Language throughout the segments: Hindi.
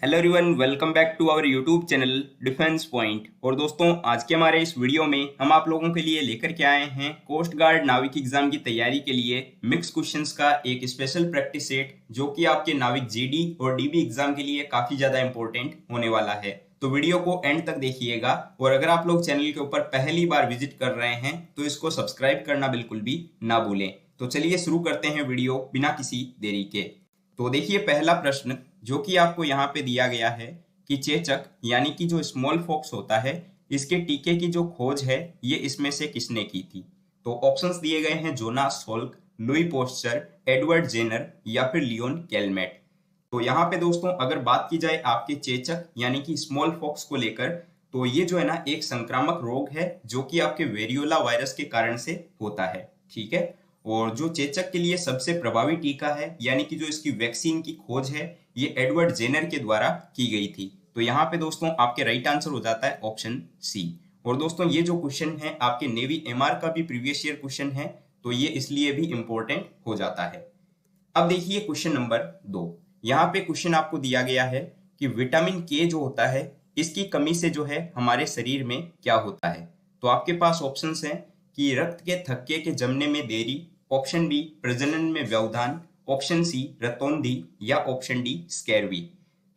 Hello everyone, welcome back to our YouTube channel defence point. और दोस्तों, आज के हमारे इस वीडियो में हम आप लोगों के लिए लेकर के आए हैं कोस्ट गार्ड नाविक एग्जाम की तैयारी के लिए मिक्स क्वेश्चंस का एक स्पेशल प्रैक्टिस सेट, जो कि आपके नाविक जीडी और डीबी एग्जाम के लिए काफी ज्यादा इंपॉर्टेंट होने वाला है। तो वीडियो को एंड तक देखिएगा, और अगर आप लोग चैनल के ऊपर पहली बार विजिट कर रहे हैं तो इसको सब्सक्राइब करना बिल्कुल भी ना भूलें। तो चलिए शुरू करते हैं वीडियो बिना किसी देरी के। तो देखिए, पहला प्रश्न जो कि आपको यहाँ पे दिया गया है कि चेचक यानी कि जो स्मॉल फॉक्स होता है, इसके टीके की जो खोज है ये इसमें से किसने की थी। तो ऑप्शंस दिए गए हैं Jonas Salk, Louis Pasteur, Edward Jenner या फिर लियोन कैलमेट। तो यहाँ पे दोस्तों अगर बात की जाए आपके चेचक यानी कि स्मॉल फॉक्स को लेकर, तो ये जो है ना एक संक्रामक रोग है जो कि आपके वेरियोला वायरस के कारण से होता है। ठीक है, और जो चेचक के लिए सबसे प्रभावी टीका है यानी कि जो इसकी वैक्सीन की खोज है, ये एडवर्ड जेनर के द्वारा की गई थी। तो यहाँ पे दोस्तों आपके राइट आंसर हो जाता है ऑप्शन सी। और दोस्तों ये जो क्वेश्चन है आपके नेवी एमआर का भी प्रीवियस ईयर क्वेश्चन है, तो ये इसलिए भी इंपॉर्टेंट हो जाता है। अब देखिए क्वेश्चन नंबर 2। यहाँ पे क्वेश्चन आपको दिया गया है कि विटामिन के जो होता है, इसकी कमी से जो है हमारे शरीर में क्या होता है। तो आपके पास ऑप्शंस हैं कि रक्त के थक्के के जमने में देरी, ऑप्शन बी प्रजनन में व्यवधान, ऑप्शन सी रतौंधी या ऑप्शन डी स्कैर्वी।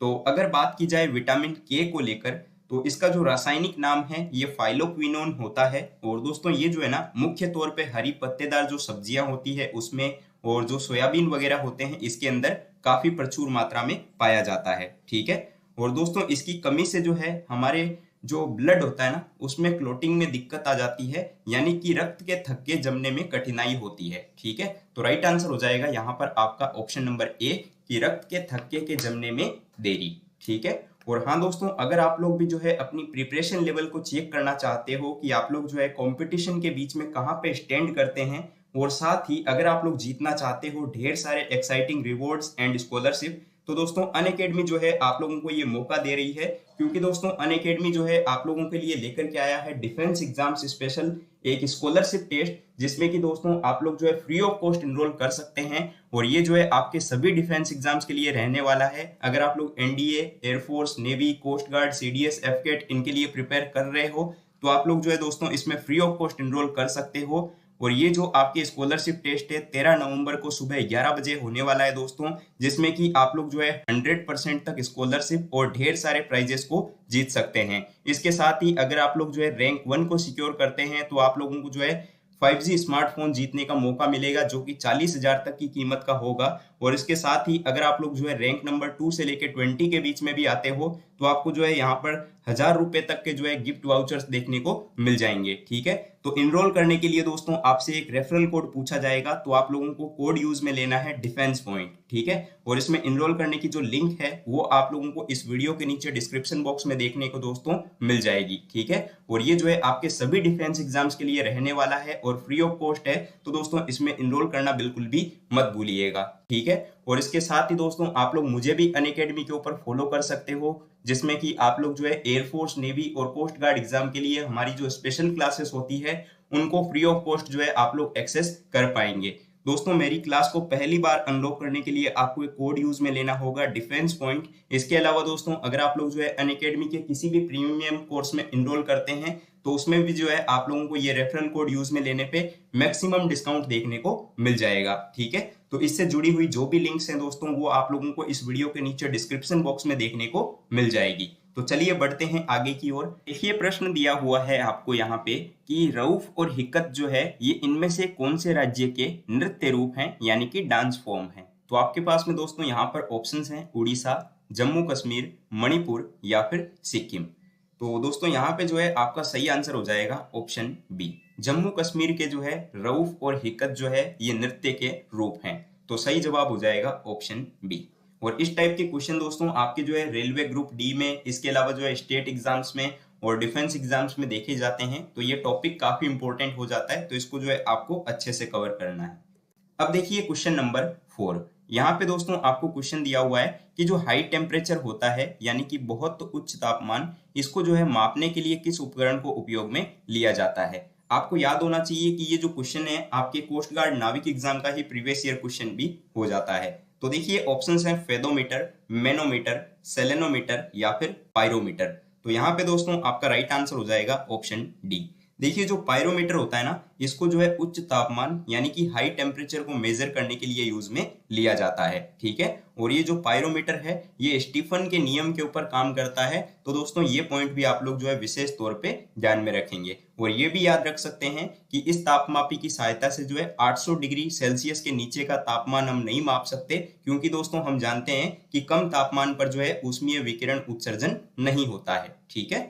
तो अगर बात की जाए विटामिन के को लेकर, तो इसका जो रासायनिक नाम है ये फाइलोक्विनोन होता है। और दोस्तों ये जो है ना मुख्य तौर पे हरी पत्तेदार जो सब्जियां होती है उसमें, और जो सोयाबीन वगैरह होते हैं इसके अंदर काफी प्रचुर मात्रा में पाया जाता है। ठीक है, और दोस्तों इसकी कमी से जो है हमारे जो ब्लड होता है ना उसमें क्लोटिंग में दिक्कत आ जाती है, यानी कि रक्त के थक्के जमने में कठिनाई होती है। ठीक है, तो राइट आंसर हो जाएगा यहाँ पर आपका ऑप्शन नंबर ए कि रक्त के थक्के के जमने में देरी। ठीक है, और हाँ दोस्तों, अगर आप लोग भी जो है अपनी प्रिपरेशन लेवल को चेक करना चाहते हो कि आप लोग जो है कंपटीशन के बीच में कहाँ पे स्टैंड करते हैं, और साथ ही अगर आप लोग जीतना चाहते हो ढेर सारे एक्साइटिंग रिवॉर्ड्स एंड स्कॉलरशिप, तो दोस्तों अनअकैडमी जो है आप लोगों को ये मौका दे रही है। क्योंकि दोस्तों अनअकैडमी जो है आप लोगों के लिए लेकर के आया है डिफेंस एग्जाम्स स्पेशल एक स्कॉलरशिप टेस्ट, जिसमें कि दोस्तों आप लोग जो है फ्री ऑफ कॉस्ट इनरोल कर सकते हैं। और ये जो है आपके सभी डिफेंस एग्जाम्स के लिए रहने वाला है। अगर आप लोग NDA, air force, navy, coast guard, CDS, AFCAT इनके लिए प्रिपेयर कर रहे हो, तो आप लोग जो है दोस्तों इसमें फ्री ऑफ कॉस्ट इनरोल कर सकते हो। और ये जो आपके स्कॉलरशिप टेस्ट है 13 नवंबर को सुबह 11 बजे होने वाला है दोस्तों, जिसमें कि आप लोग जो है 100% तक स्कॉलरशिप और ढेर सारे प्राइजेस को जीत सकते हैं। इसके साथ ही अगर आप लोग जो है रैंक 1 को सिक्योर करते हैं तो आप लोगों को जो है 5G स्मार्टफोन जीतने का मौका मिलेगा, जो कि 40,000 तक की कीमत का होगा। और इसके साथ ही अगर आप लोग जो है रैंक नंबर 2 से लेकर 20 के बीच में भी आते हो, तो आपको जो है यहाँ पर 1000 रुपए तक के जो है गिफ्ट वाउचर्स देखने को मिल जाएंगे। ठीक है, तो इनरोल करने के लिए दोस्तों आपसे एक रेफरल कोड पूछा जाएगा, तो आप लोगों को कोड यूज में लेना है डिफेंस पॉइंट। ठीक है, और इसमें इनरोल करने की जो लिंक है वो आप लोगों को इस वीडियो के नीचे डिस्क्रिप्शन बॉक्स में देखने को दोस्तों मिल जाएगी। ठीक है, और ये जो है आपके सभी डिफेंस एग्जाम्स के लिए रहने वाला है और फ्री ऑफ कॉस्ट है, तो दोस्तों इसमें इनरोल करना बिल्कुल भी मत भूलिएगा। ठीक है, और इसके साथ ही दोस्तों आप लोग मुझे भी अनअकैडमी के ऊपर फॉलो कर सकते हो, जिसमें कि आप लोग जो है एयरफोर्स, नेवी और कोस्ट गार्ड एग्जाम के लिए हमारी जो स्पेशल क्लासेस होती है उनको फ्री ऑफ कॉस्ट जो है आप लोग एक्सेस कर पाएंगे। दोस्तों मेरी क्लास को पहली बार अनलॉक करने के लिए आपको एक कोड यूज में लेना होगा डिफेंस पॉइंट। इसके अलावा दोस्तों अगर आप लोग जो है अनअकैडमी के किसी भी प्रीमियम कोर्स में इनरोल करते हैं, तो उसमें भी जो है आप लोगों को ये रेफरल कोड यूज में लेने पे मैक्सिमम डिस्काउंट देखने को मिल जाएगा। ठीक है, तो इससे जुड़ी हुई जो भी लिंक्स हैं दोस्तों वो आप लोगों को इस वीडियो के नीचे डिस्क्रिप्शन बॉक्स में देखने को मिल जाएगी। तो चलिए बढ़ते हैं आगे की ओर। देखिए प्रश्न दिया हुआ है आपको यहाँ पे कि रऊफ और हिकत जो है ये इनमें से कौन से राज्य के नृत्य रूप हैं यानी कि डांस फॉर्म हैं। तो आपके पास में दोस्तों यहाँ पर ऑप्शंस हैं उड़ीसा, जम्मू कश्मीर, मणिपुर या फिर सिक्किम। तो दोस्तों यहाँ पे जो है आपका सही आंसर हो जाएगा ऑप्शन बी। जम्मू कश्मीर के जो है रऊफ और हिकत जो है ये नृत्य के रूप हैं। तो सही जवाब हो जाएगा ऑप्शन बी। और इस टाइप के क्वेश्चन दोस्तों आपके जो है रेलवे ग्रुप डी में, इसके अलावा जो है स्टेट एग्जाम्स में और डिफेंस एग्जाम्स में देखे जाते हैं। तो ये टॉपिक काफी इंपॉर्टेंट हो जाता है, तो इसको जो है आपको अच्छे से कवर करना है। अब देखिए क्वेश्चन नंबर 4। यहाँ पे दोस्तों आपको क्वेश्चन दिया हुआ है कि जो हाई टेम्परेचर होता है यानी कि बहुत उच्च तापमान, इसको जो है मापने के लिए किस उपकरण को उपयोग में लिया जाता है। आपको याद होना चाहिए कि ये जो क्वेश्चन है आपके कोस्ट गार्ड नाविक एग्जाम का ही प्रीवियस ईयर क्वेश्चन भी हो जाता है। तो देखिए ऑप्शंस हैं फेदोमीटर, मैनोमीटर, सेलेनोमीटर या फिर पायरोमीटर। तो यहाँ पे दोस्तों आपका राइट आंसर हो जाएगा ऑप्शन डी। देखिए जो पायरोमीटर होता है ना, इसको जो है उच्च तापमान यानी कि हाई टेम्परेचर को मेजर करने के लिए यूज में लिया जाता है, ठीक है। और ये जो पायरोमीटर है ये स्टीफन के नियम के ऊपर काम करता है। तो दोस्तों ये पॉइंट भी आप लोग जो है विशेष तौर पे ध्यान में रखेंगे। और ये भी याद रख सकते हैं कि इस तापमापी की सहायता से जो है 800 डिग्री सेल्सियस के नीचे का तापमान हम नहीं माप सकते, क्योंकि दोस्तों हम जानते हैं कि कम तापमान पर जो है ऊष्मीय विकिरण उत्सर्जन नहीं होता है, ठीक है।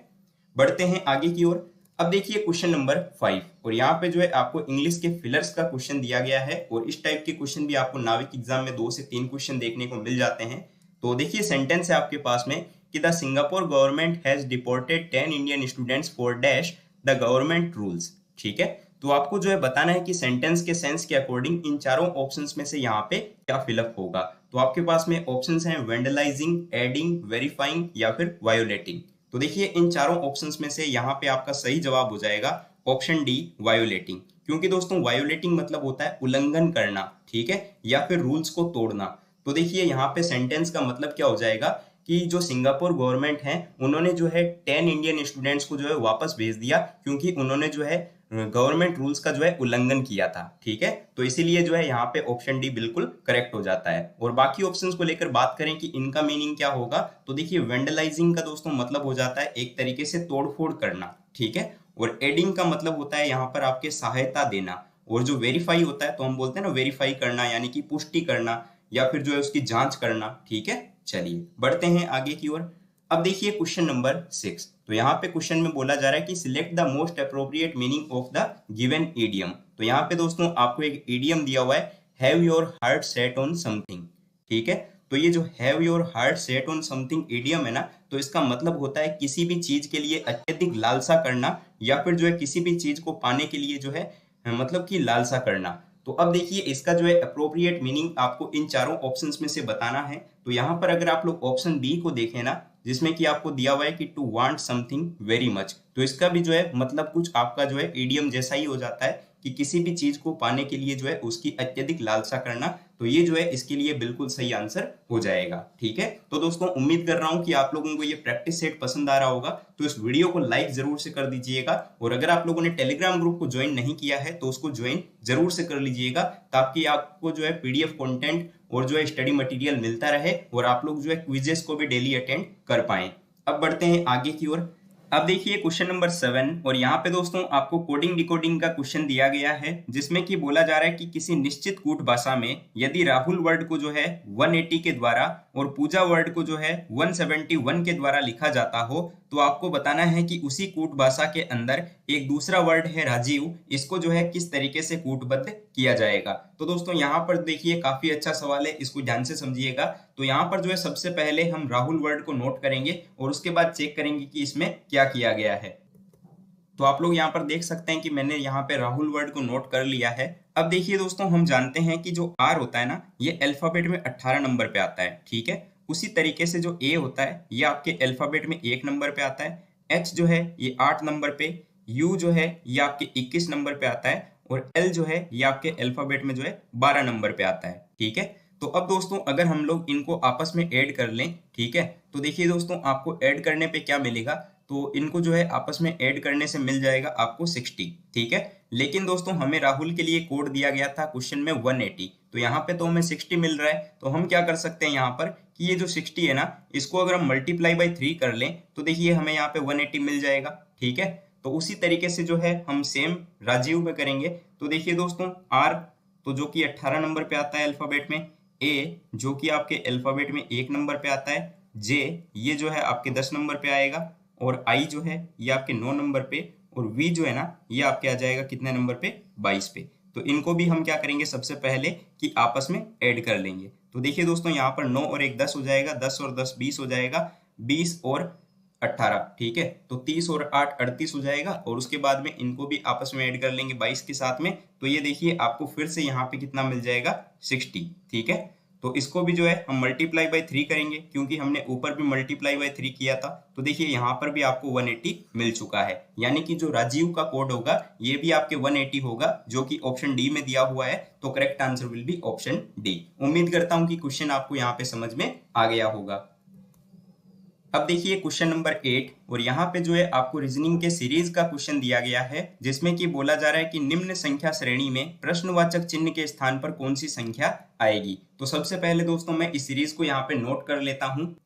बढ़ते हैं आगे की ओर। अब देखिए क्वेश्चन नंबर 5, और यहाँ पे जो है आपको इंग्लिश के फिलर्स का क्वेश्चन दिया गया है। और इस टाइप के क्वेश्चन भी आपको नाविक एग्जाम में 2 से 3 क्वेश्चन देखने को मिल जाते हैं। तो देखिए सेंटेंस है आपके पास में कि the Singapore government has deported 10 Indian students for dash the government rules, ठीक है। तो आपको जो है बताना है कि सेंटेंस के सेंस के अकॉर्डिंग इन चारों ऑप्शंस में से यहाँ पे क्या फिलअप होगा। तो आपके पास में ऑप्शंस हैं वेंडलाइजिंग, एडिंग, वेरीफाइंग या फिर वायोलेटिंग। तो देखिए इन चारों ऑप्शंस में से यहाँ पे आपका सही जवाब हो जाएगा ऑप्शन डी, वायोलेटिंग। क्योंकि दोस्तों वायोलेटिंग मतलब होता है उल्लंघन करना, ठीक है, या फिर रूल्स को तोड़ना। तो देखिए यहाँ पे सेंटेंस का मतलब क्या हो जाएगा कि जो सिंगापुर गवर्नमेंट है उन्होंने जो है 10 इंडियन स्टूडेंट्स को जो है वापस भेज दिया, क्योंकि उन्होंने जो है गवर्नमेंट रूल्स का जो है उल्लंघन किया था, ठीक है। तो इसीलिए जो है यहाँ पे ऑप्शन डी बिल्कुल करेक्ट हो जाता है। और बाकी ऑप्शंस को लेकर बात करें कि इनका मीनिंग क्या होगा, तो देखिए वेंडलाइजिंग का दोस्तों मतलब हो जाता है एक तरीके से तोड़फोड़ करना, ठीक है। और एडिंग का मतलब होता है यहाँ पर आपके सहायता देना। और जो वेरीफाई होता है तो हम बोलते हैं ना वेरीफाई करना, यानी कि पुष्टि करना या फिर जो है उसकी जांच करना, ठीक है। चलिए बढ़ते हैं आगे की ओर। अब देखिए क्वेश्चन नंबर 6। तो यहाँ पे क्वेश्चन में बोला जा रहा है कि select the most appropriate meaning of the given idiom. तो यहाँ पे दोस्तों आपको एक ईडियम दिया हुआ है, have your heart set on something, ठीक है। तो ये जो have your heart set on something idiom है ना, तो इसका मतलब होता है किसी भी चीज के लिए अत्यधिक लालसा करना, या फिर जो है किसी भी चीज को पाने के लिए जो है मतलब कि लालसा करना। तो अब देखिए इसका जो है अप्रोप्रिएट मीनिंग आपको इन चारों ऑप्शंस में से बताना है। तो यहाँ पर अगर आप लोग ऑप्शन बी को देखें ना, जिसमें कि आपको दिया हुआ है कि to want something very much, तो इसका भी जो है मतलब कुछ आपका जो है ईडियम जैसा ही हो जाता है कि किसी भी चीज को पाने के लिए जो है उसकी अत्यधिक लालसा करना। तो ये जो है इसके लिए बिल्कुल सही आंसर हो जाएगा, ठीक है। तो दोस्तों उम्मीद कर रहा हूं कि आप लोगों को ये प्रैक्टिस सेट पसंद आ रहा होगा। तो इस वीडियो को लाइक जरूर से कर दीजिएगा, और अगर आप लोगों ने टेलीग्राम ग्रुप को ज्वाइन नहीं किया है तो उसको ज्वाइन जरूर से कर लीजिएगा, ताकि आपको जो है पीडीएफ कंटेंट और जो है स्टडी मटेरियल मिलता रहे, और आप लोग जो है क्विजेस को भी डेली अटेंड कर पाएं। अब बढ़ते हैं आगे की ओर। अब देखिए क्वेश्चन नंबर 7, और यहाँ पे दोस्तों आपको कोडिंग डिकोडिंग का क्वेश्चन दिया गया है, जिसमें कि बोला जा रहा है कि किसी निश्चित कूट भाषा में यदि राहुल वर्ड को जो है 180 के द्वारा और पूजा वर्ड को जो है 171 के द्वारा लिखा जाता हो, तो आपको बताना है कि उसी कूट भाषा के अंदर एक दूसरा वर्ड है राजीव, इसको जो है किस तरीके से कूटबद्ध किया जाएगा। तो दोस्तों यहाँ पर देखिए काफी अच्छा सवाल है, इसको ध्यान से समझिएगा। तो यहाँ पर जो है सबसे पहले हम राहुल वर्ड को नोट करेंगे और उसके बाद चेक करेंगे कि इसमें क्या किया गया है। तो आप लोग यहाँ पर देख सकते हैं कि मैंने यहाँ पे राहुल वर्ड को नोट कर लिया है। अब देखिए दोस्तों हम जानते हैं कि जो आर होता है ना, ये अल्फाबेट में 18 नंबर पे आता है, ठीक है। उसी तरीके से जो ए होता है ये आपके अल्फाबेट में 1 नंबर पे आता है, एच जो है ये 8 नंबर पे, यू जो है ये आपके 21 नंबर पे आता है, और एल जो है ये आपके अल्फाबेट में जो है 12 नंबर पे आता है, ठीक है। तो अब दोस्तों अगर हम लोग इनको आपस में ऐड कर लें, ठीक है, तो देखिए दोस्तों आपको ऐड करने पे क्या मिलेगा, तो इनको जो है आपस में ऐड करने से मिल जाएगा आपको 60, ठीक है। लेकिन दोस्तों हमें राहुल के लिए कोड दिया गया था क्वेश्चन में 180, तो यहाँ पे तो हमें 60 मिल रहा है। तो हम क्या कर सकते हैं यहाँ पर कि ये जो 60 है ना, इसको अगर हम मल्टीप्लाई बाई 3 कर लें तो देखिए हमें यहाँ पे 180 मिल जाएगा, ठीक है। तो उसी तरीके से जो है हम सेम राजीव में करेंगे। तो देखिए दोस्तों आर तो जो कि 18 नंबर पे आता है अल्फाबेट में, ए जो कि आपके अल्फाबेट में 1 नंबर पे आता है, जे ये जो है आपके 10 नंबर पे आएगा, और आई जो है ये आपके 9 नंबर पे, और वी जो है ना ये आपके आ जाएगा कितने नंबर पे, 22 पे। तो इनको भी हम क्या करेंगे सबसे पहले कि आपस में ऐड कर लेंगे। तो देखिए दोस्तों यहाँ पर 9 और 1 10 हो जाएगा, 10 और 10 20 हो जाएगा, 20 और 18, ठीक है। तो 30 और 8 38 हो जाएगा, और उसके बाद में इनको भी आपस में ऐड कर लेंगे 22 के साथ में। तो ये देखिए आपको फिर से यहाँ पे कितना मिल जाएगा, 60, ठीक है। तो इसको भी जो है हम मल्टीप्लाई बाई 3 करेंगे, क्योंकि हमने ऊपर भी मल्टीप्लाई बाई 3 किया था। तो देखिए यहाँ पर भी आपको 180 मिल चुका है, यानी कि जो राजीव का कोड होगा ये भी आपके 180 होगा, जो कि ऑप्शन डी में दिया हुआ है। तो correct answer will be option D. उम्मीद करता हूं कि क्वेश्चन आपको यहाँ पे समझ में आ गया होगा। अब देखिए क्वेश्चन नंबर 8, और यहाँ पे जो है आपको रीजनिंग के सीरीज का क्वेश्चन दिया गया है, जिसमें कि बोला जा रहा है कि निम्न संख्या श्रेणी में प्रश्नवाचक चिन्ह के स्थान पर कौन सी संख्या आएगी। तो सबसे पहले दोस्तों मैं इस सीरीज को यहाँ पे नोट कर लेता हूँ।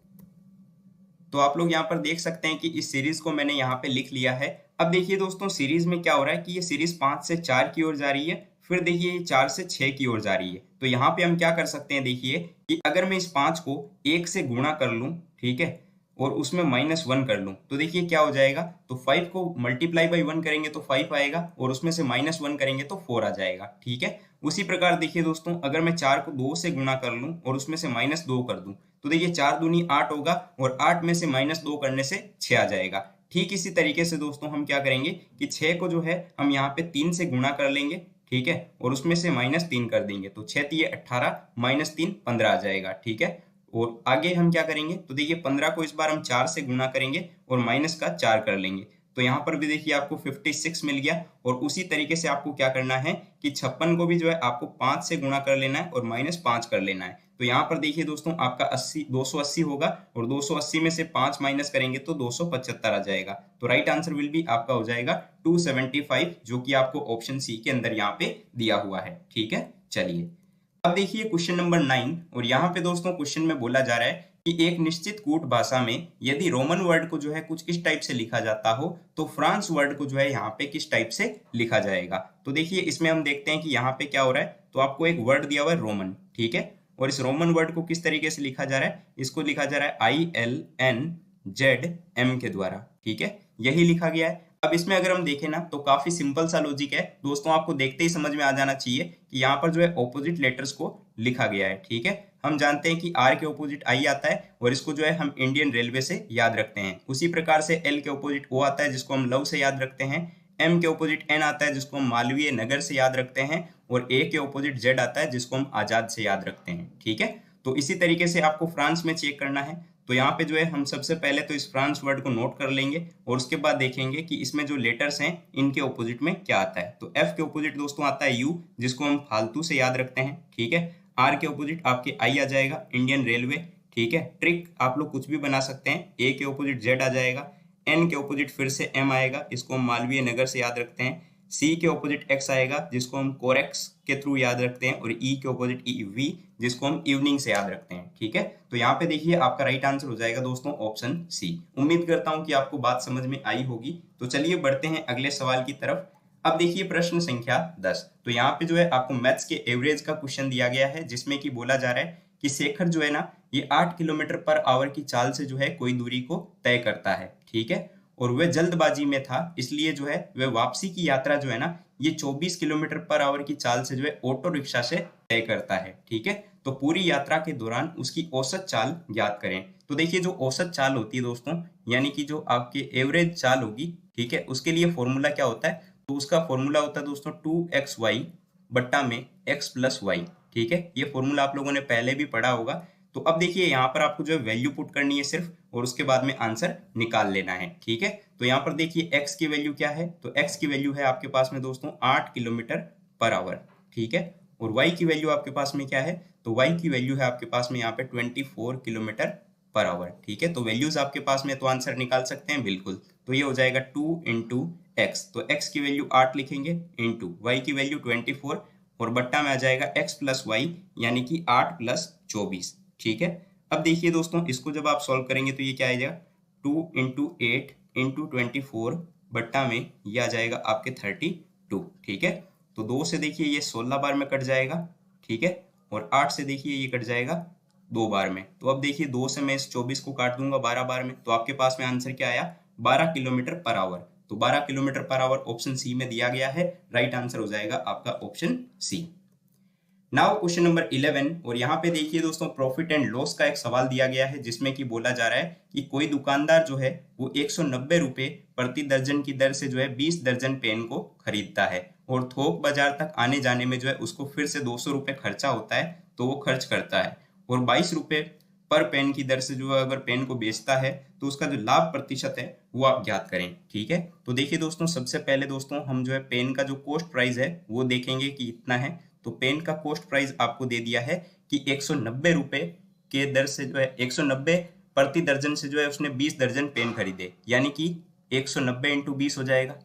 तो आप लोग यहाँ पर देख सकते हैं कि इस सीरीज को मैंने यहाँ पे लिख लिया है। अब देखिए दोस्तों सीरीज में क्या हो रहा है कि ये सीरीज 5 से 4 की ओर जा रही है, फिर देखिए ये 4 से 6 की ओर जा रही है। तो यहाँ पे हम क्या कर सकते हैं, देखिए कि अगर मैं इस 5 को 1 से गुणा कर लूँ, ठीक है, और उसमें -1 कर लूं, तो देखिए क्या हो जाएगा। तो 5 को मल्टीप्लाई बाई 1 करेंगे तो 5 आएगा, और उसमें से -1 करेंगे तो 4 आ जाएगा, ठीक है। उसी प्रकार देखिए दोस्तों अगर मैं 4 को 2 से गुणा कर लूं और उसमें से -2 कर दूं, तो देखिए 4 दूनी 8 होगा, और 8 में से -2 करने से 6 आ जाएगा। ठीक इसी तरीके से दोस्तों हम क्या करेंगे कि 6 को जो है हम यहाँ पे 3 से गुणा कर लेंगे, ठीक है, और उसमें से -3 कर देंगे, तो 6 3 18 -3 15 आ जाएगा, ठीक है। और आगे हम क्या करेंगे, तो देखिए 15 को इस बार हम 4 से गुणा करेंगे और माइनस का 4 कर लेंगे, तो यहाँ पर भी देखिए आपको 56 मिल गया। और उसी तरीके से आपको क्या करना है कि 56 को भी जो है आपको 5 से गुणा कर लेना है और -5 कर लेना है। तो यहाँ पर देखिए दोस्तों आपका 280 होगा, और 280 में से 5 माइनस करेंगे तो 275 आ जाएगा। तो राइट आंसर विल बी आपका हो जाएगा 275, जो कि आपको ऑप्शन सी के अंदर यहाँ पे दिया हुआ है, ठीक है। चलिए अब देखिए क्वेश्चन नंबर 9, और यहाँ पे दोस्तों क्वेश्चन में बोला जा रहा है कि एक निश्चित कूट भाषा में यदि रोमन वर्ड को जो है कुछ इस टाइप से लिखा जाता हो, तो फ्रांस वर्ड को जो है यहाँ पे किस टाइप से लिखा जाएगा। तो देखिए इसमें हम देखते हैं कि यहाँ पे क्या हो रहा है, तो आपको एक वर्ड दिया हुआ है रोमन, ठीक है, और इस रोमन वर्ड को किस तरीके से लिखा जा रहा है, इसको लिखा जा रहा है ILNZM के द्वारा, ठीक है, यही लिखा गया है। अब इसमें अगर हम देखें ना तो काफी सिंपल सा लॉजिक है दोस्तों, आपको देखते ही समझ में आ जाना चाहिए कि यहाँ पर जो है ऑपोजिट लेटर्स को लिखा गया है, ठीक है। हम जानते हैं कि आर के ऑपोजिट आई आता है, और इसको जो है हम इंडियन रेलवे से याद रखते हैं। उसी प्रकार से एल के ऑपोजिट ओ आता है, जिसको हम लव से याद रखते हैं। एम के ऑपोजिट एन आता है, जिसको हम मालवीय नगर से याद रखते हैं। और ए के ऑपोजिट जेड आता है, जिसको हम आजाद से याद रखते हैं, ठीक है। तो इसी तरीके से आपको फ्रांस में चेक करना है। तो यहाँ पे जो है हम सबसे पहले तो इस फ्रांस वर्ड को नोट कर लेंगे, और उसके बाद देखेंगे कि इसमें जो लेटर्स हैं इनके ऑपोजिट में क्या आता है। तो एफ के ऑपोजिट दोस्तों आता है यू, जिसको हम फालतू से याद रखते हैं, ठीक है। आर के ऑपोजिट आपके आई आ जाएगा, इंडियन रेलवे, ठीक है। ट्रिक आप लोग कुछ भी बना सकते हैं। ए के ऑपोजिट जेड आ जाएगा। एन के ऑपोजिट फिर से एम आएगा, इसको हम मालवीय नगर से याद रखते हैं। सी के ऑपोजिट एक्स आएगा, जिसको हम कोरेक्स के थ्रू याद रखते हैं। और ई के ऑपोजिट ई वी, जिसको हम इवनिंग से याद रखते हैं, ठीक है। तो यहाँ पे देखिए आपका राइट आंसर हो जाएगा दोस्तों ऑप्शन सी। उम्मीद करता हूं कि आपको बात समझ में आई होगी। तो चलिए बढ़ते हैं अगले सवाल की तरफ। अब देखिए प्रश्न संख्या 10। तो यहाँ पे जो है आपको मैथ्स के एवरेज का क्वेश्चन दिया गया है, जिसमें कि बोला जा रहा है कि शेखर जो है ना ये 8 किलोमीटर पर आवर की चाल से जो है कोई दूरी को तय करता है, ठीक है। और वह जल्दबाजी में था, इसलिए जो है वह वापसी की यात्रा जो है ना ये 24 किलोमीटर पर आवर की चाल से जो है ऑटो रिक्शा से तय करता है, ठीक है। तो पूरी यात्रा के दौरान उसकी औसत चाल ज्ञात करें। तो देखिए जो औसत चाल होती है दोस्तों, यानी कि जो आपकी एवरेज चाल होगी, ठीक है, उसके लिए फॉर्मूला क्या होता है, तो उसका फॉर्मूला होता है दोस्तों 2xy बट्टा में x प्लस वाई, ठीक है। ये फॉर्मूला आप लोगों ने पहले भी पढ़ा होगा। तो अब देखिए यहाँ पर आपको जो है वैल्यू पुट करनी है सिर्फ, और उसके बाद में आंसर निकाल लेना है, ठीक है। तो यहाँ पर देखिए x की वैल्यू क्या है, तो x की वैल्यू है आपके पास में दोस्तों 8 किलोमीटर पर आवर, ठीक है। और y की वैल्यू आपके पास में क्या है, तो y की वैल्यू है आपके पास में यहाँ पे 24 किलोमीटर पर आवर, ठीक है। तो वैल्यूज आपके पास में, तो आंसर निकाल सकते हैं बिल्कुल। तो ये हो जाएगा 2 इंटू एक्स, तो x की वैल्यू 8 लिखेंगे, इंटू y की वैल्यू 24, और बट्टा में आ जाएगा x प्लस वाई, यानी कि 8 प्लस 24, ठीक है। अब देखिए दोस्तों इसको जब आप सॉल्व करेंगे तो ये क्या आ जाएगा 2 इंटू 8 इंटू 24 बट्टा में ये आ जाएगा आपके 32, ठीक है। तो 2 से देखिए ये 16 बार में कट जाएगा, ठीक है। और 8 से देखिए ये कट जाएगा 2 बार में। तो अब देखिए 2 से मैं इस 24 को काट दूंगा 12 बार में, तो आपके पास में आंसर क्या आया 12 किलोमीटर पर आवर। तो 12 kilometre per hour option C में दिया गया है। राइट आंसर हो जाएगा आपका option C. Now question number 11, और यहाँ पे देखिए दोस्तों प्रॉफिट एंड लॉस का एक सवाल दिया गया है, जिसमें कि बोला जा रहा है कि कोई दुकानदार जो है वो 190 रुपए प्रति दर्जन की दर से जो है 20 दर्जन पेन को खरीदता है, और थोक बाजार तक आने जाने में जो है उसको फिर से 200 रुपए खर्चा होता है। तो वो खर्च करता है, और 22 रुपये पर पेन की दर से जो है अगर पेन को बेचता है तो उसका जो लाभ प्रतिशत है वो आप ज्ञात करें। ठीक है, तो देखिए दोस्तों, सबसे पहले दोस्तों हम जो है पेन का जो कॉस्ट प्राइस है वो देखेंगे कि इतना है। तो पेन का कॉस्ट प्राइस आपको दे दिया है कि 190 रुपये के दर से जो है 190 प्रति दर्जन से जो है उसने 20 दर्जन पेन खरीदे, यानी कि 190 इंटू 20 हो जाएगा।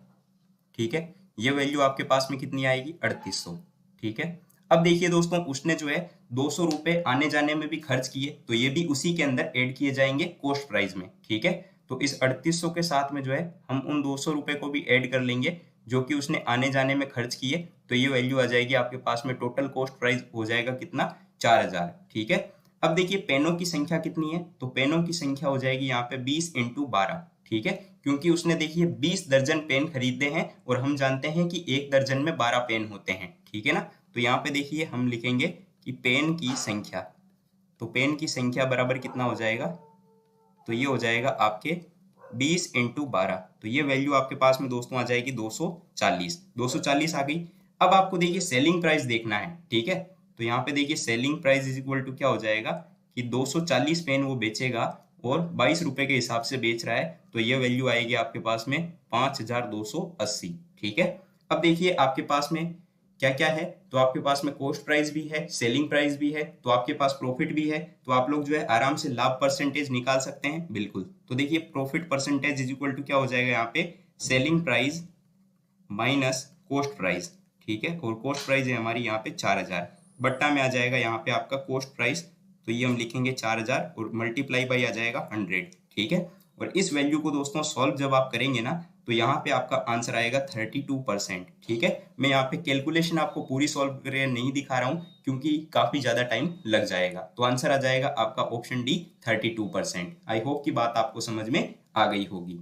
ठीक है, ये वैल्यू आपके पास में कितनी आएगी, 3800। ठीक है, अब देखिए दोस्तों, उसने जो है 200 रुपये आने जाने में भी खर्च किए, तो ये भी उसी के अंदर ऐड किए जाएंगे कॉस्ट प्राइस में। ठीक है, तो इस 3800 के साथ में जो है हम उन 200 रुपये को भी ऐड कर लेंगे जो कि उसने आने जाने में खर्च किए, तो ये वैल्यू आ जाएगी आपके पास में, टोटल कॉस्ट प्राइस हो जाएगा कितना, 4000। ठीक है, अब देखिए पेनों की संख्या कितनी है, तो पेनों की संख्या हो जाएगी यहाँ पे 20 इंटू 12। ठीक है, क्योंकि उसने देखिए 20 दर्जन पेन खरीदे हैं और हम जानते हैं कि एक दर्जन में 12 पेन होते हैं। ठीक है ना, तो यहाँ पे देखिए हम लिखेंगे कि पेन की संख्या, तो पेन की संख्या बराबर कितना हो जाएगा, तो ये हो जाएगा आपके 20 इंटू 12, तो ये वैल्यू आपके पास में दोस्तों आ जाएगी 240 आ गई। अब आपको देखिए सेलिंग प्राइस देखना है। ठीक है, तो यहाँ पे देखिए selling price is equal to क्या हो जाएगा कि 240 पेन वो बेचेगा और 22 रुपए के हिसाब से बेच रहा है, तो ये वैल्यू आएगी आपके पास में 5280। ठीक है, अब देखिए आपके पास में क्या क्या है, तो आपके पास में कॉस्ट प्राइस भी है, सेलिंग प्राइस भी है, तो आपके पास प्रॉफिट भी है, तो आप लोग जो है आराम से लाभ परसेंटेज निकाल सकते हैं। बिल्कुल, तो देखिए profit percentage is equal to क्या हो जाएगा यहाँ पे, selling price minus cost price. ठीक है, और कॉस्ट प्राइस है हमारी यहाँ पे 4000, बट्टा में आ जाएगा यहाँ पे आपका कॉस्ट प्राइस, तो ये हम लिखेंगे 4000 और मल्टीप्लाई बाई आ जाएगा 100। ठीक है, और इस वैल्यू को दोस्तों सॉल्व जब आप करेंगे ना, तो यहाँ पे आपका आंसर आएगा 32%। ठीक है, मैं यहाँ पे कैलकुलेशन आपको पूरी सॉल्व करके नहीं दिखा रहा हूँ क्योंकि काफी ज्यादा टाइम लग जाएगा, तो आंसर आ जाएगा आपका ऑप्शन डी 32%। आई होप की बात आपको समझ में आ गई होगी।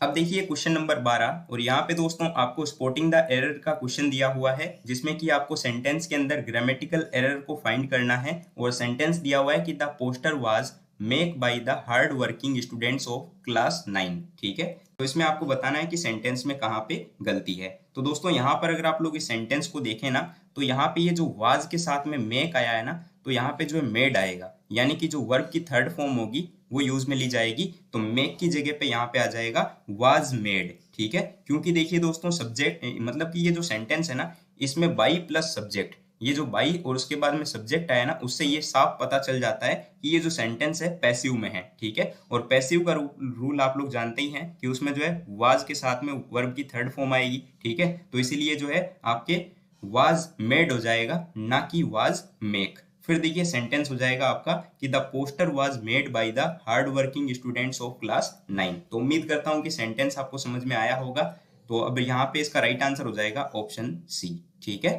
अब देखिए क्वेश्चन नंबर 12, और यहाँ पे दोस्तों आपको स्पॉटिंग द एरर का क्वेश्चन दिया हुआ है, जिसमें कि आपको सेंटेंस के अंदर ग्रामेटिकल एरर को फाइंड करना है, और सेंटेंस दिया हुआ है कि the poster was make by the hard working students of class 9। ठीक है, तो इसमें आपको बताना है कि सेंटेंस में कहाँ पे गलती है। तो दोस्तों यहाँ पर अगर आप लोग इस सेंटेंस को देखें ना, तो यहाँ पे ये जो वाज के साथ में मेक आया है ना, तो यहाँ पे जो है मेड आएगा, यानी कि जो वर्ब की थर्ड फॉर्म होगी वो यूज में ली जाएगी, तो मेक की जगह पे यहाँ पे आ जाएगा वाज मेड। ठीक है, क्योंकि देखिए दोस्तों सब्जेक्ट मतलब कि ये जो सेंटेंस है ना, इसमें बाई प्लस सब्जेक्ट, ये जो बाई और उसके बाद में सब्जेक्ट आया ना, उससे ये साफ पता चल जाता है कि ये जो सेंटेंस है पैसिव में है। ठीक है, और पैसिव का रूल आप लोग जानते ही हैं कि उसमें जो है वाज के साथ में वर्ब की थर्ड फॉर्म आएगी। ठीक है, तो इसीलिए जो है आपके वाज मेड हो जाएगा, ना कि वाज मेक। फिर देखिए सेंटेंस हो जाएगा आपका कि the poster was made by the hard working students of class 9। तो उम्मीद करता हूं कि सेंटेंस आपको समझ में आया होगा। तो अब यहाँ पे इसका राइट आंसर हो जाएगा ऑप्शन सी। ठीक है,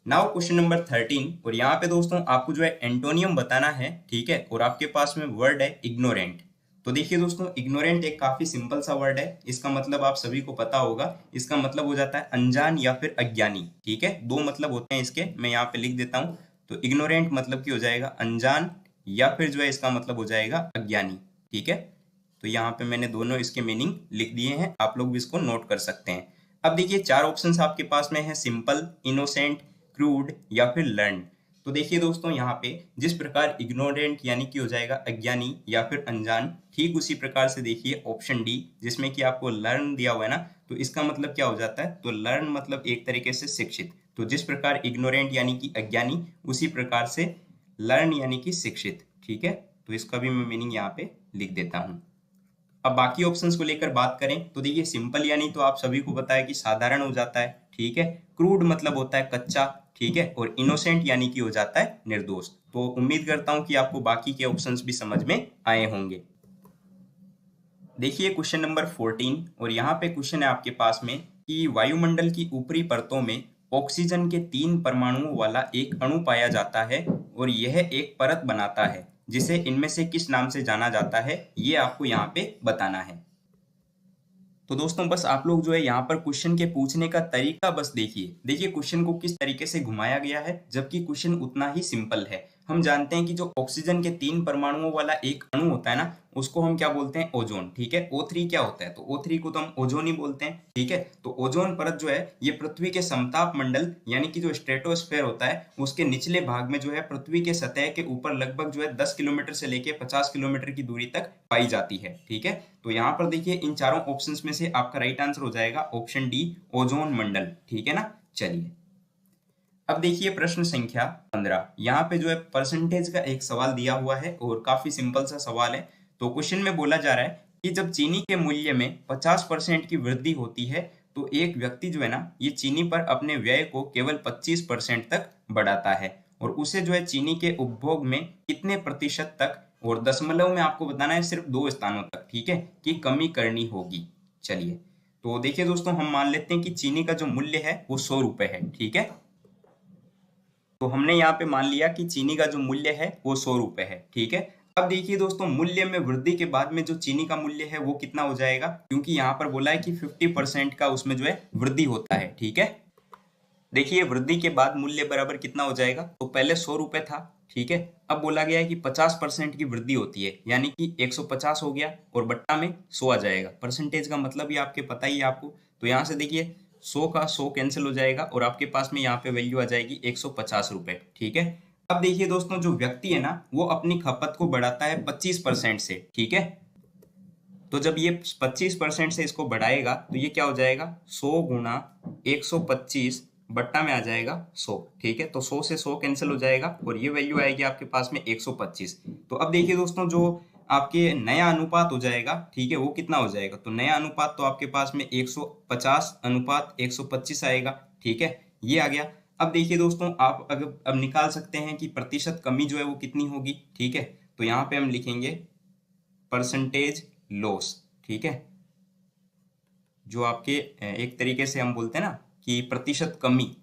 नाउ क्वेश्चन नंबर 13, और यहाँ पे दोस्तों आपको जो है एंटोनियम बताना है। ठीक है, और आपके पास में वर्ड है इग्नोरेंट। तो देखिए दोस्तों, इग्नोरेंट एक काफी सिंपल सा वर्ड है, इसका मतलब आप सभी को पता होगा, इसका मतलब हो जाता है अनजान या फिर अज्ञानी। ठीक है, दो मतलब होते हैं इसके, मैं यहाँ पे लिख देता हूँ। तो इग्नोरेंट मतलब की हो जाएगा अनजान, या फिर जो है इसका मतलब हो जाएगा अज्ञानी। ठीक है, तो यहाँ पे मैंने दोनों इसके मीनिंग लिख दिए हैं, आप लोग भी इसको नोट कर सकते हैं। अब देखिए चार ऑप्शंस आपके पास में है, सिंपल, इनोसेंट, क्रूड या फिर लर्न। तो देखिए दोस्तों यहाँ पे जिस प्रकार इग्नोरेंट यानी कि हो जाएगा अज्ञानी या फिर अनजान, ठीक उसी प्रकार से देखिए ऑप्शन डी जिसमें कि आपको लर्न दिया हुआ है ना, तो इसका मतलब क्या हो जाता है, तो लर्न मतलब एक तरीके से शिक्षित। तो जिस प्रकार इग्नोरेंट यानी कि अज्ञानी, उसी प्रकार से लर्न यानी कि शिक्षित। ठीक है, तो इसका भी मैं मीनिंग यहाँ पे लिख देता हूँ। अब बाकी ऑप्शंस को लेकर बात करें तो देखिए सिंपल यानी तो आप सभी को पता है कि साधारण हो जाता है। ठीक है, क्रूड मतलब होता है कच्चा। ठीक है, और इनोसेंट यानी कि हो जाता है निर्दोष। तो उम्मीद करता हूं कि आपको बाकी के ऑप्शंस भी समझ में आए होंगे। देखिए क्वेश्चन नंबर 14, और यहाँ पे क्वेश्चन है आपके पास में कि वायुमंडल की ऊपरी परतों में ऑक्सीजन के 3 परमाणुओं वाला एक अणु पाया जाता है, और यह एक परत बनाता है जिसे इनमें से किस नाम से जाना जाता है, ये आपको यहाँ पे बताना है। तो दोस्तों बस आप लोग जो है यहाँ पर क्वेश्चन के पूछने का तरीका बस देखिए क्वेश्चन को किस तरीके से घुमाया गया है, जबकि क्वेश्चन उतना ही सिंपल है। हम जानते हैं कि जो ऑक्सीजन के 3 परमाणुओं वाला एक अणु होता है ना, उसको हम क्या बोलते हैं? ओजोन। ठीक है, O3 क्या होता है? तो O3 को तो हम ओजोन ही बोलते हैं। ठीक है, तो ओजोन परत जो है ये पृथ्वी के समताप मंडल यानी कि जो स्ट्रेटोस्फेयर होता है उसके निचले भाग में जो है पृथ्वी के सतह के ऊपर लगभग जो है 10 किलोमीटर से लेके 50 किलोमीटर की दूरी तक पाई जाती है। ठीक है, तो यहाँ पर देखिए इन चारों ऑप्शंस में से आपका राइट आंसर हो जाएगा ऑप्शन डी, ओजोन मंडल। ठीक है ना, चलिए अब देखिए प्रश्न संख्या 15। यहाँ पे जो है परसेंटेज का एक सवाल दिया हुआ है और काफी सिंपल सा सवाल है। तो क्वेश्चन में बोला जा रहा है कि जब चीनी के मूल्य में 50% की वृद्धि होती है तो एक व्यक्ति जो है ना ये चीनी पर अपने व्यय को केवल 25% तक बढ़ाता है और उसे जो है चीनी के उपभोग में कितने प्रतिशत तक, और दशमलव में आपको बताना है सिर्फ 2 स्थानों तक, ठीक है, कि कमी करनी होगी। चलिए तो देखिए दोस्तों, हम मान लेते हैं कि चीनी का जो मूल्य है वो 100 रुपए है। ठीक है, तो हमने यहाँ पे मान लिया कि चीनी का जो मूल्य है वो 100 रुपए है। ठीक है, अब देखिए दोस्तों, मूल्य में वृद्धि के बाद में जो चीनी का मूल्य है वो कितना हो जाएगा, क्योंकि यहाँ पर बोला है कि 50% का उसमें जो है वृद्धि होता है। ठीक है, देखिए वृद्धि के बाद मूल्य बराबर कितना हो जाएगा, तो पहले 100 रुपए था। ठीक है, अब बोला गया है कि 50% की वृद्धि होती है यानी कि 150 हो गया और बट्टा में 100 आ जाएगा। परसेंटेज का मतलब ही आपके पता ही है आपको, तो यहाँ से देखिए 100 का 100 कैंसिल हो जाएगा और आपके पास में यहाँ पे वैल्यू आ जाएगी 150 रुपए। ठीक है, अब देखिए दोस्तों, जो व्यक्ति है ना वो अपनी खपत को बढ़ाता है 25% से। ठीक है, तो जब ये 25% से इसको बढ़ाएगा तो ये क्या हो जाएगा, 100 गुना 125 बट्टा में आ जाएगा 100। ठीक है, तो 100 से 100 कैंसिल हो जाएगा और ये वैल्यू आएगी आपके पास में 125। तो अब देखिए दोस्तों, जो आपके नया अनुपात हो जाएगा, ठीक है, वो कितना हो जाएगा, तो नया अनुपात तो आपके पास में 150 अनुपात 125 आएगा। ठीक है, ये आ गया। अब देखिए दोस्तों, आप अगर अब निकाल सकते हैं कि प्रतिशत कमी जो है वो कितनी होगी। ठीक है, तो यहाँ पे हम लिखेंगे परसेंटेज लॉस। ठीक है, जो आपके एक तरीके से हम बोलते हैं ना कि प्रतिशत कमी,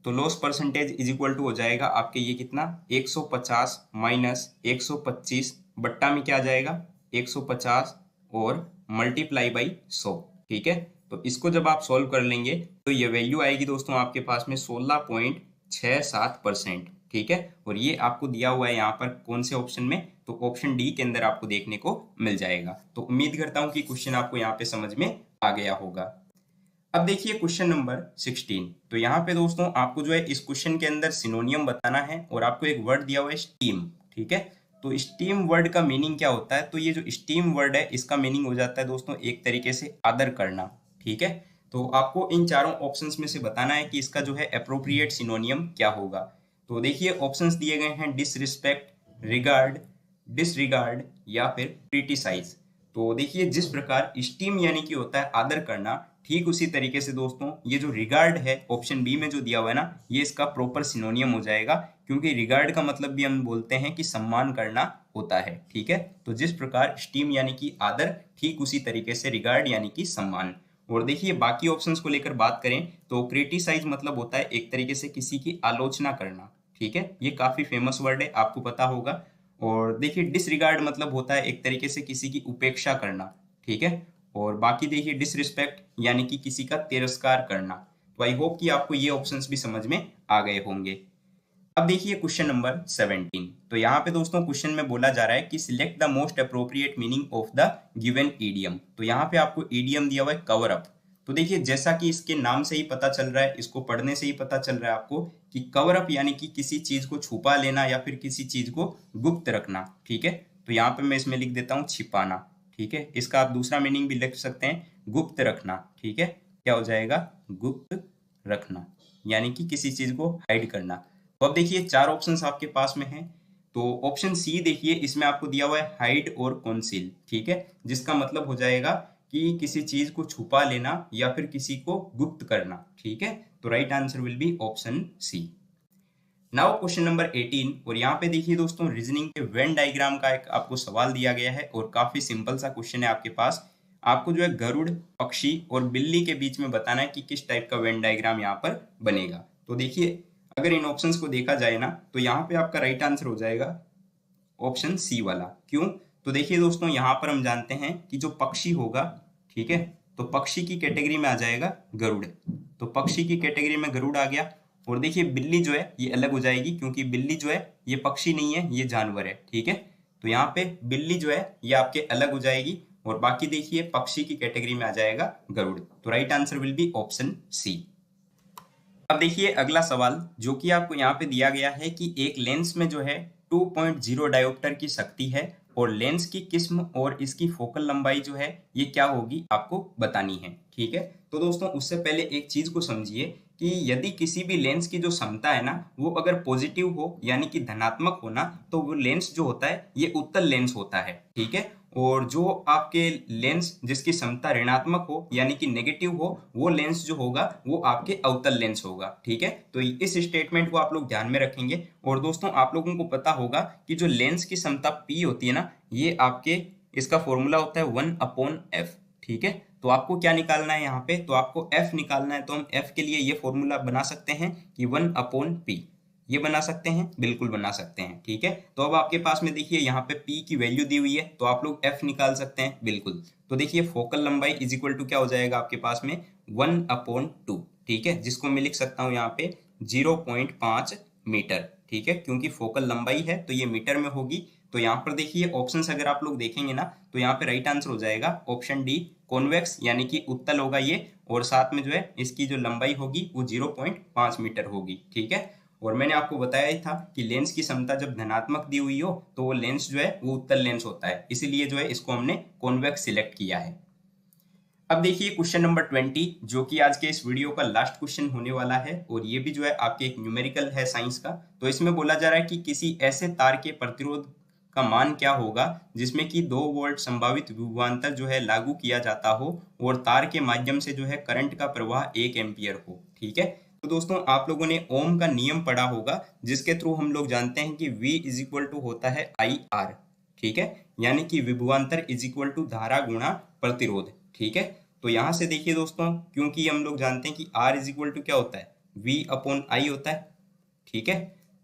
तो loss percentage is equal to हो जाएगा आपके ये कितना, 150 माइनस 125 बट्टा में क्या आ जाएगा 150 और मल्टीप्लाई बाई 100। ठीक है, तो इसको जब आप सॉल्व कर लेंगे तो ये वैल्यू आएगी दोस्तों आपके पास में 16.67%। ठीक है, और ये आपको दिया हुआ है यहाँ पर कौन से ऑप्शन में, तो ऑप्शन डी के अंदर आपको देखने को मिल जाएगा। तो उम्मीद करता हूँ कि क्वेश्चन आपको यहाँ पे समझ में आ गया होगा। अब देखिए क्वेश्चन नंबर 16। तो यहाँ पे दोस्तों आपको जो है इस क्वेश्चन के अंदर सिनोनियम बताना है और आपको एक वर्ड दिया हुआ है स्टीम। ठीक है, तो स्टीम वर्ड का मीनिंग क्या होता है, तो ये जो स्टीम वर्ड है इसका मीनिंग हो जाता है दोस्तों एक तरीके से आदर करना। ठीक है, तो आपको इन चारों ऑप्शंस में से बताना है कि इसका जो है एप्रोप्रिएट सिनोनियम क्या होगा। तो देखिए ऑप्शंस दिए गए हैं डिसरिस्पेक्ट, रिगार्ड, डिसरिगार्ड या फिर क्रिटिसाइज। तो देखिए जिस प्रकार स्टीम यानी कि होता है आदर करना, ठीक उसी तरीके से दोस्तों ये जो रिगार्ड है ऑप्शन बी में जो दिया हुआ है ना, ये इसका प्रॉपर सिनोनियम हो जाएगा, क्योंकि रिगार्ड का मतलब भी हम बोलते हैं कि सम्मान करना होता है। ठीक है, तो जिस प्रकार स्टीम यानी कि आदर, ठीक उसी तरीके से रिगार्ड यानी कि सम्मान। और देखिए बाकी ऑप्शंस को लेकर बात करें तो क्रिटिसाइज मतलब होता है एक तरीके से किसी की आलोचना करना। ठीक है, ये काफी फेमस वर्ड है, आपको पता होगा। और देखिए डिसरिगार्ड मतलब होता है एक तरीके से किसी की उपेक्षा करना। ठीक है, और बाकी देखिए डिसरिस्पेक्ट यानी कि किसी का तिरस्कार करना। तो आई होप कि आपको ये ऑप्शंस भी समझ में आ गए होंगे। अब देखिए क्वेश्चन नंबर 17। तो यहाँ पे दोस्तों क्वेश्चन में बोला जा रहा है कि select the most appropriate meaning of the given idiom. तो यहाँ पे आपको ईडियम दिया हुआ है कवर अप। तो देखिए जैसा कि इसके नाम से ही पता चल रहा है, इसको पढ़ने से ही पता चल रहा है आपको कि कवर अप यानी कि किसी चीज को छुपा लेना या फिर किसी चीज को गुप्त रखना। ठीक है, तो यहाँ पे मैं इसमें लिख देता हूँ छिपाना। ठीक है, इसका आप दूसरा मीनिंग भी लिख सकते हैं गुप्त रखना। ठीक है, क्या हो जाएगा, गुप्त रखना यानी कि किसी चीज को हाइड करना। तो अब देखिए चार ऑप्शंस आपके पास में हैं। तो ऑप्शन सी देखिए, इसमें आपको दिया हुआ है हाइड और कॉन्सील। ठीक है, जिसका मतलब हो जाएगा कि किसी चीज को छुपा लेना या फिर किसी को गुप्त करना। ठीक है, तो right answer will be option C. Now question number 18। और यहाँ पे देखिए दोस्तों रीजनिंग के वेन डायग्राम का एक आपको सवाल दिया गया है और काफी सिंपल सा क्वेश्चन है आपके पास। आपको जो है गरुड़, पक्षी और बिल्ली के बीच में बताना है कि किस टाइप का वेन डायग्राम यहाँ पर बनेगा। तो देखिए अगर इन ऑप्शंस को देखा जाए ना तो यहाँ पे आपका राइट आंसर हो जाएगा ऑप्शन सी वाला। क्यों, तो देखिए दोस्तों यहाँ पर हम जानते हैं कि जो पक्षी होगा, ठीक है, तो पक्षी की कैटेगरी में आ जाएगा गरुड़। तो पक्षी की कैटेगरी में गरुड़ आ गया और देखिए बिल्ली जो है ये अलग हो जाएगी, क्योंकि बिल्ली जो है ये पक्षी नहीं है, ये जानवर है। ठीक है, तो यहाँ पे बिल्ली जो है ये आपके अलग हो जाएगी, और बाकी देखिए पक्षी की कैटेगरी में आ जाएगा गरुड़। तो right answer will be option C. अब देखिए अगला सवाल जो कि आपको यहाँ पे दिया गया है कि एक लेंस में जो है 2.0 डायोप्टर की शक्ति है, और लेंस की किस्म और इसकी फोकल लंबाई जो है ये क्या होगी आपको बतानी है। ठीक है, तो दोस्तों उससे पहले एक चीज को समझिए कि यदि किसी भी लेंस की जो क्षमता है ना वो अगर पॉजिटिव हो यानी कि धनात्मक हो ना, तो वो लेंस जो होता है ये उत्तल लेंस होता है। ठीक है, और जो आपके लेंस जिसकी क्षमता ऋणात्मक हो यानी कि नेगेटिव हो, वो लेंस जो होगा वो आपके अवतल लेंस होगा। ठीक है, तो इस स्टेटमेंट को आप लोग ध्यान में रखेंगे। और दोस्तों आप लोगों को पता होगा कि जो लेंस की क्षमता P होती है ना, ये आपके इसका फॉर्मूला होता है 1/f। ठीक है, तो आपको क्या निकालना है यहाँ पे, तो आपको f निकालना है। तो हम f के लिए ये फॉर्मूला बना सकते हैं कि 1/p, ये बना सकते हैं, बिल्कुल बना सकते हैं। ठीक है, तो अब आपके पास में देखिए यहाँ पे p की वैल्यू दी हुई है, तो आप लोग f निकाल सकते हैं बिल्कुल। तो देखिए फोकल लंबाई इज इक्वल टू क्या हो जाएगा आपके पास में 1/2। ठीक है, जिसको मैं लिख सकता हूँ यहाँ पे 0.5 मीटर। ठीक है, क्योंकि फोकल लंबाई है तो ये मीटर में होगी। तो यहाँ पर देखिए ऑप्शंस अगर आप लोग देखेंगे ना, तो यहाँ पे राइट आंसर हो जाएगा ऑप्शन डी कॉन्वेक्स, यानी कि उत्तल होगा ये, और साथ में जो है इसकी जो लंबाई होगी वो 0.5 मीटर होगी। ठीक है, और मैंने आपको बताया ही था कि लेंस की क्षमता जब धनात्मक दी हुई हो तो वो लेंस जो है वो उत्तल लेंस होता है, इसीलिए जो है इसको हमने कॉन्वेक्स सिलेक्ट किया है। अब देखिए क्वेश्चन नंबर 20 जो कि आज के इस वीडियो का लास्ट क्वेश्चन होने वाला है, और ये भी जो है आपके एक न्यूमेरिकल है साइंस का। तो इसमें बोला जा रहा है कि किसी ऐसे तार के प्रतिरोध का मान क्या होगा जिसमें कि 2 वोल्ट संभावित विभवांतर जो है लागू किया जाता हो और तार के माध्यम से जो है करंट का प्रवाह 1 एम्पियर हो। ठीक है, तो दोस्तों आप लोगों ने ओम का नियम पढ़ा होगा, जिसके थ्रू हम लोग जानते हैं कि V इज इक्वल टू होता है IR। ठीक है, यानी कि विभवांतर इज इक्वल टू धारा गुणा प्रतिरोध। ठीक है, तो यहाँ से देखिए दोस्तों, क्योंकि हम लोग जानते हैं कि R इज इक्वल टू क्या होता है V/I होता है। ठीक है,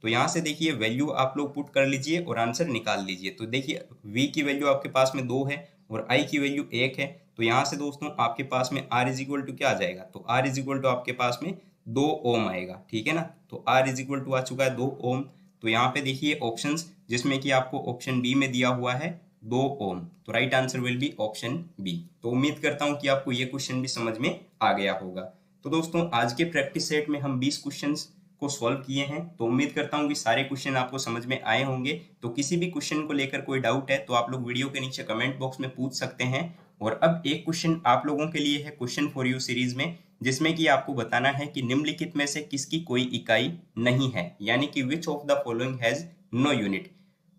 तो यहाँ से देखिए वैल्यू आप लोग पुट कर लीजिए और आंसर निकाल लीजिए। तो देखिए V की वैल्यू आपके पास में 2 है और I की वैल्यू 1 है। तो यहाँ से दोस्तों आपके पास में R इज इक्वल टू क्या आ जाएगा, तो R इज इक्वल टू आपके पास में 2 ओम आएगा। ठीक है ना, तो R इज इक्वल टू आ चुका है 2 ओम। तो यहाँ पे देखिए ऑप्शंस, जिसमें कि आपको ऑप्शन बी में दिया हुआ है 2 ओम, तो right answer will be option B. तो उम्मीद करता हूँ कि आपको ये क्वेश्चन भी समझ में आ गया होगा। तो दोस्तों आज के प्रैक्टिस सेट में हम 20 क्वेश्चंस को सॉल्व किए हैं, तो उम्मीद करता हूँ कि सारे क्वेश्चन आपको समझ में आए होंगे। तो किसी भी क्वेश्चन को लेकर कोई डाउट है तो आप लोग वीडियो के नीचे कमेंट बॉक्स में पूछ सकते हैं। और अब एक क्वेश्चन आप लोगों के लिए है क्वेश्चन फॉर यू सीरीज में, जिसमें कि आपको बताना है कि निम्नलिखित में से किसकी कोई इकाई नहीं है, यानी कि which of the following has no unit.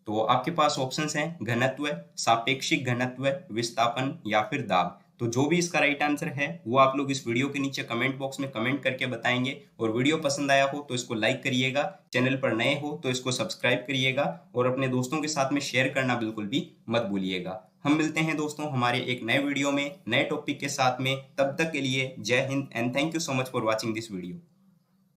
तो आपके पास ऑप्शंस हैं घनत्व, सापेक्षिक घनत्व, विस्थापन या फिर दाब। तो जो भी इसका राइट आंसर है वो आप लोग इस वीडियो के नीचे कमेंट बॉक्स में कमेंट करके बताएंगे। और वीडियो पसंद आया हो तो इसको लाइक करिएगा, चैनल पर नए हो तो इसको सब्सक्राइब करिएगा, और अपने दोस्तों के साथ में शेयर करना बिल्कुल भी मत भूलिएगा। हम मिलते हैं दोस्तों हमारे एक नए वीडियो में नए टॉपिक के साथ में, तब तक के लिए जय Hind and thank you so much for watching this video.